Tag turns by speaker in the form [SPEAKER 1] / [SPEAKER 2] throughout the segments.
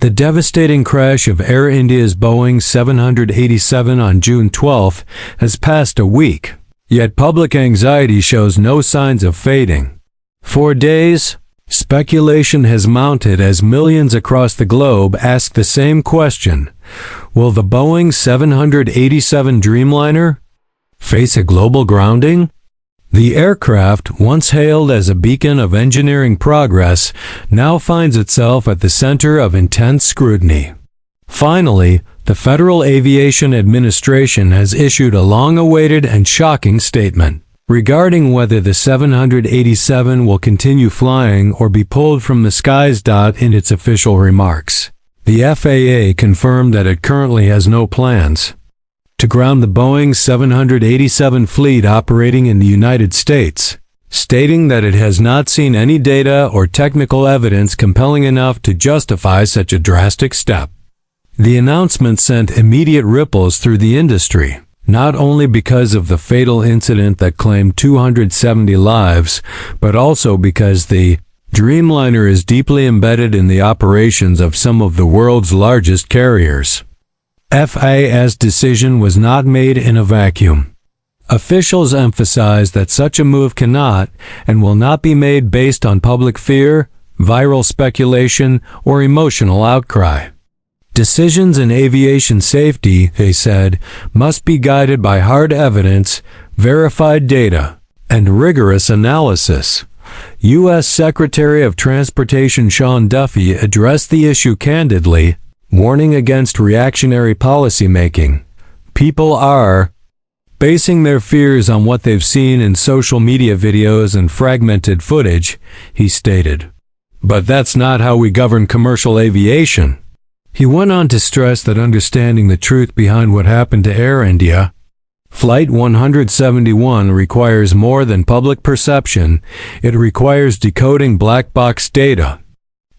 [SPEAKER 1] The devastating crash of Air India's Boeing 787 on June 12 has passed a week, yet public anxiety shows no signs of fading. For days, speculation has mounted as millions across the globe ask the same question: will the Boeing 787 Dreamliner face a global grounding? The aircraft, once hailed as a beacon of engineering progress, now finds itself at the center of intense scrutiny. Finally, the Federal Aviation Administration has issued a long-awaited and shocking statement regarding whether the 787 will continue flying or be pulled from the skies. In its official remarks, the FAA confirmed that it currently has no plans to ground the Boeing 787 fleet operating in the United States, stating that it has not seen any data or technical evidence compelling enough to justify such a drastic step. The announcement sent immediate ripples through the industry, not only because of the fatal incident that claimed 270 lives, but also because the Dreamliner is deeply embedded in the operations of some of the world's largest carriers. FAA's decision was not made in a vacuum. Officials emphasized that such a move cannot and will not be made based on public fear, viral speculation, or emotional outcry. Decisions in aviation safety, they said, must be guided by hard evidence, verified data, and rigorous analysis. U.S. Secretary of Transportation Sean Duffy addressed the issue candidly, warning against reactionary policymaking. People are basing their fears on what they've seen in social media videos and fragmented footage, he stated. But that's not how we govern commercial aviation. He went on to stress that understanding the truth behind what happened to Air India Flight 171 requires more than public perception. It requires decoding black box data,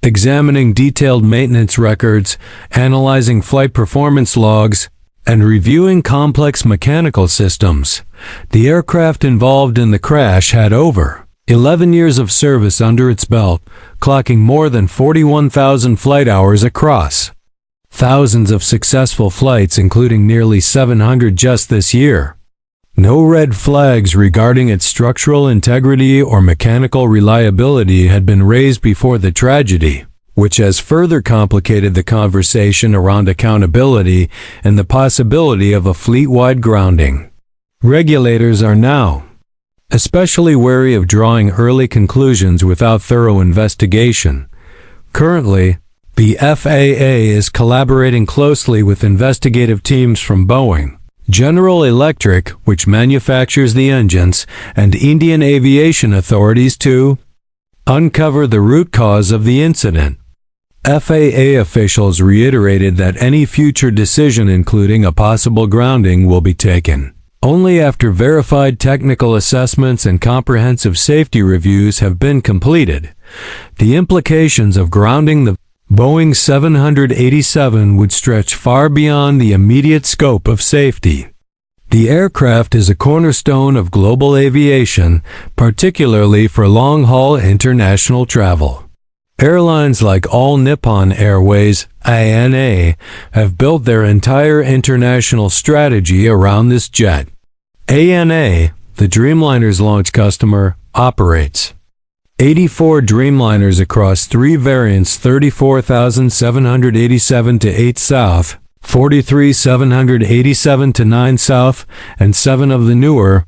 [SPEAKER 1] examining detailed maintenance records, analyzing flight performance logs, and reviewing complex mechanical systems. The aircraft involved in the crash had over 11 years of service under its belt, clocking more than 41,000 flight hours across thousands of successful flights, including nearly 700 just this year. No red flags regarding its structural integrity or mechanical reliability had been raised before the tragedy, which has further complicated the conversation around accountability and the possibility of a fleet-wide grounding. Regulators are now especially wary of drawing early conclusions without thorough investigation. Currently, the FAA is collaborating closely with investigative teams from Boeing, General Electric, which manufactures the engines, and Indian aviation authorities to uncover the root cause of the incident. FAA officials reiterated that any future decision, including a possible grounding, will be taken only after verified technical assessments and comprehensive safety reviews have been completed. The implications of grounding the Boeing 787 would stretch far beyond the immediate scope of safety. The aircraft is a cornerstone of global aviation, particularly for long-haul international travel. Airlines like All Nippon Airways (ANA) have built their entire international strategy around this jet. ANA, the Dreamliner's launch customer, operates 84 Dreamliners across 3 variants: 34,787 to 8 South, 43,787 to 9 South, and 7 of the newer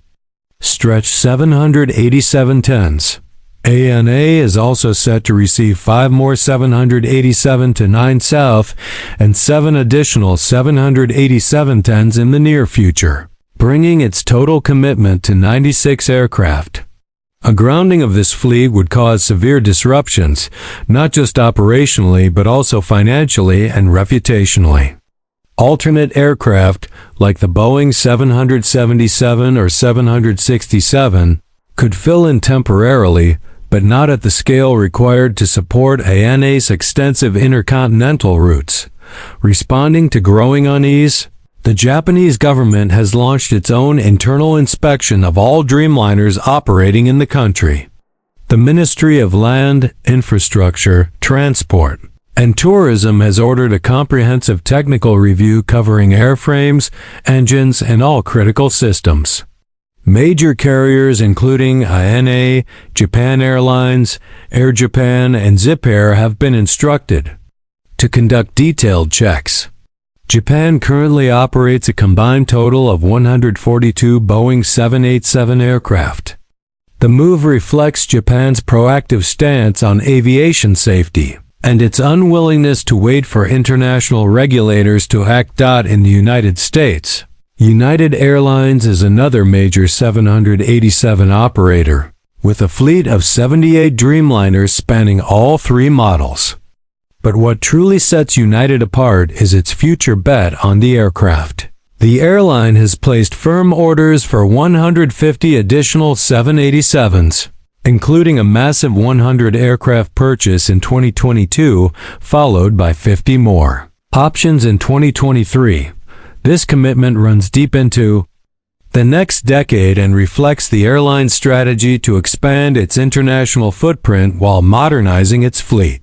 [SPEAKER 1] stretch 787-10s. ANA is also set to receive 5 more 787 to 9 South and 7 additional 787-10s in the near future, bringing its total commitment to 96 aircraft. A grounding of this fleet would cause severe disruptions, not just operationally but also financially and reputationally. Alternate aircraft, like the Boeing 777 or 767, could fill in temporarily, but not at the scale required to support ANA's extensive intercontinental routes. Responding to growing unease, the Japanese government has launched its own internal inspection of all Dreamliners operating in the country. The Ministry of Land, Infrastructure, Transport, and tourism has ordered a comprehensive technical review covering airframes, engines, and all critical systems. Major carriers including ANA, Japan Airlines, Air Japan, and Zip Air have been instructed to conduct detailed checks. Japan currently operates a combined total of 142 Boeing 787 aircraft. The move reflects Japan's proactive stance on aviation safety and its unwillingness to wait for international regulators to act. In the United States, United Airlines is another major 787 operator, with a fleet of 78 Dreamliners spanning all three models. But what truly sets United apart is its future bet on the aircraft. The airline has placed firm orders for 150 additional 787s, including a massive 100 aircraft purchase in 2022, followed by 50 more options in 2023. This commitment runs deep into the next decade and reflects the airline's strategy to expand its international footprint while modernizing its fleet.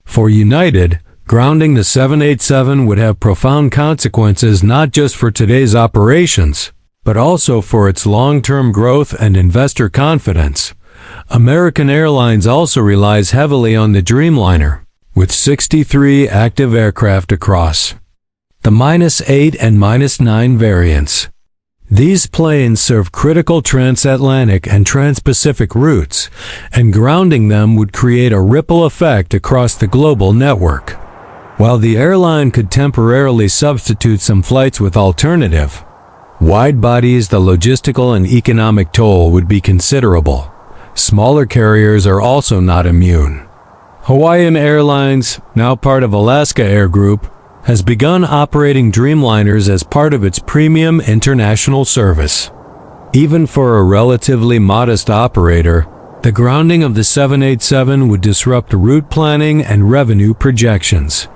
[SPEAKER 1] For United, grounding the 787 would have profound consequences not just for today's operations, but also for its long-term growth and investor confidence. American Airlines also relies heavily on the Dreamliner, with 63 active aircraft across the -8 and -9 variants. These planes serve critical transatlantic and transpacific routes, and grounding them would create a ripple effect across the global network. While the airline could temporarily substitute some flights with alternative wide bodies, the logistical and economic toll would be considerable. Smaller carriers are also not immune. Hawaiian Airlines, now part of Alaska Air Group, has begun operating Dreamliners as part of its premium international service. Even for a relatively modest operator, the grounding of the 787 would disrupt route planning and revenue projections.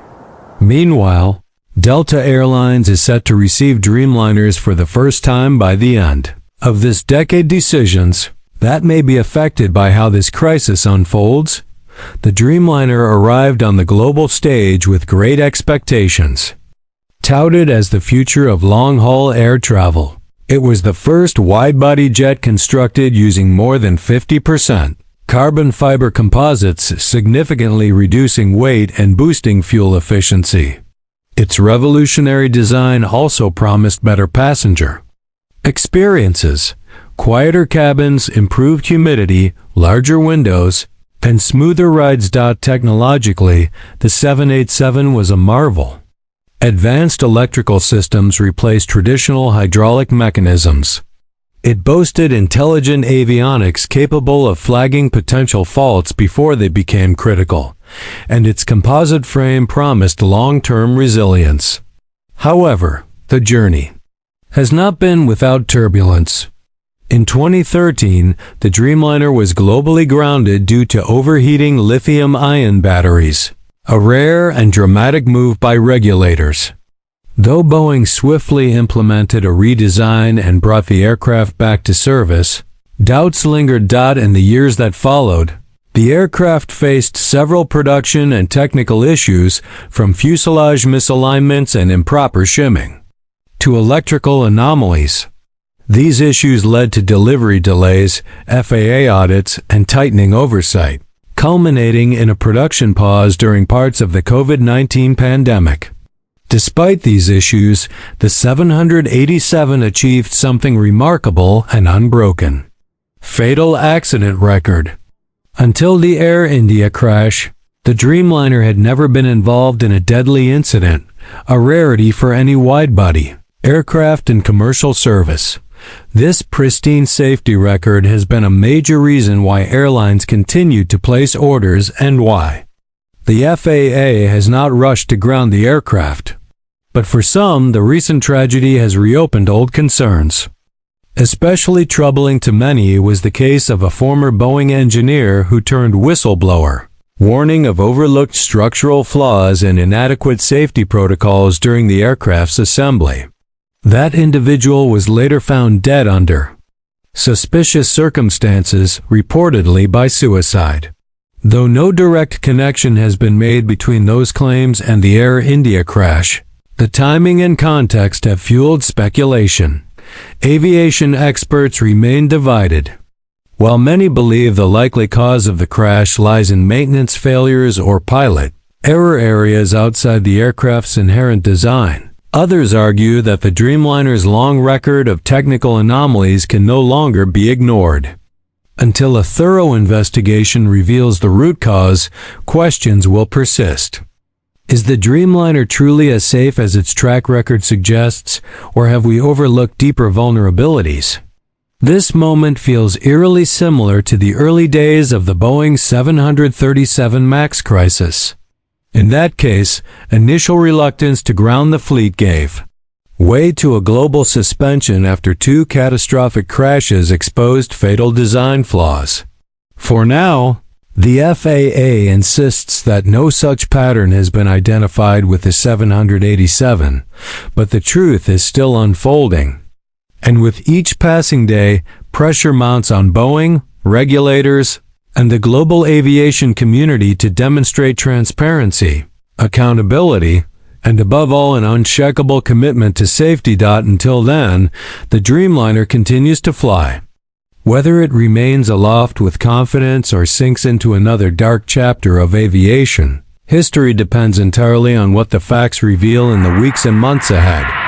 [SPEAKER 1] Meanwhile, Delta Airlines is set to receive Dreamliners for the first time by the end of this decade. Decisions that may be affected by how this crisis unfolds. The Dreamliner arrived on the global stage with great expectations. Touted as the future of long-haul air travel, it was the first wide-body jet constructed using more than 50% carbon fiber composites, significantly reducing weight and boosting fuel efficiency. Its revolutionary design also promised better passenger experiences, quieter cabins, improved humidity, larger windows, and smoother rides. Technologically, the 787 was a marvel. Advanced electrical systems replaced traditional hydraulic mechanisms. It boasted intelligent avionics capable of flagging potential faults before they became critical, and its composite frame promised long-term resilience. However, the journey has not been without turbulence. In 2013, the Dreamliner was globally grounded due to overheating lithium-ion batteries, a rare and dramatic move by regulators. Though Boeing swiftly implemented a redesign and brought the aircraft back to service, doubts lingered. In the years that followed, the aircraft faced several production and technical issues, from fuselage misalignments and improper shimming to electrical anomalies. These issues led to delivery delays, FAA audits, and tightening oversight, culminating in a production pause during parts of the COVID-19 pandemic. Despite these issues, the 787 achieved something remarkable and unbroken: fatal accident record. Until the Air India crash, the Dreamliner had never been involved in a deadly incident, a rarity for any wide-body aircraft in commercial service. This pristine safety record has been a major reason why airlines continued to place orders and why the FAA has not rushed to ground the aircraft. But for some, the recent tragedy has reopened old concerns. Especially troubling to many was the case of a former Boeing engineer who turned whistleblower, warning of overlooked structural flaws and inadequate safety protocols during the aircraft's assembly. That individual was later found dead under suspicious circumstances, reportedly by suicide. Though no direct connection has been made between those claims and the Air India crash, the timing and context have fueled speculation. Aviation experts remain divided. While many believe the likely cause of the crash lies in maintenance failures or pilot error areas outside the aircraft's inherent design, others argue that the Dreamliner's long record of technical anomalies can no longer be ignored. Until a thorough investigation reveals the root cause, questions will persist. Is the Dreamliner truly as safe as its track record suggests, or have we overlooked deeper vulnerabilities? This moment feels eerily similar to the early days of the Boeing 737 MAX crisis. In that case, initial reluctance to ground the fleet gave way to a global suspension after two catastrophic crashes exposed fatal design flaws. For now, the FAA insists that no such pattern has been identified with the 787, but the truth is still unfolding. And with each passing day, pressure mounts on Boeing, regulators, and the global aviation community to demonstrate transparency, accountability, and above all an unshakable commitment to safety. Until then, the Dreamliner continues to fly. Whether it remains aloft with confidence or sinks into another dark chapter of aviation, history depends entirely on what the facts reveal in the weeks and months ahead.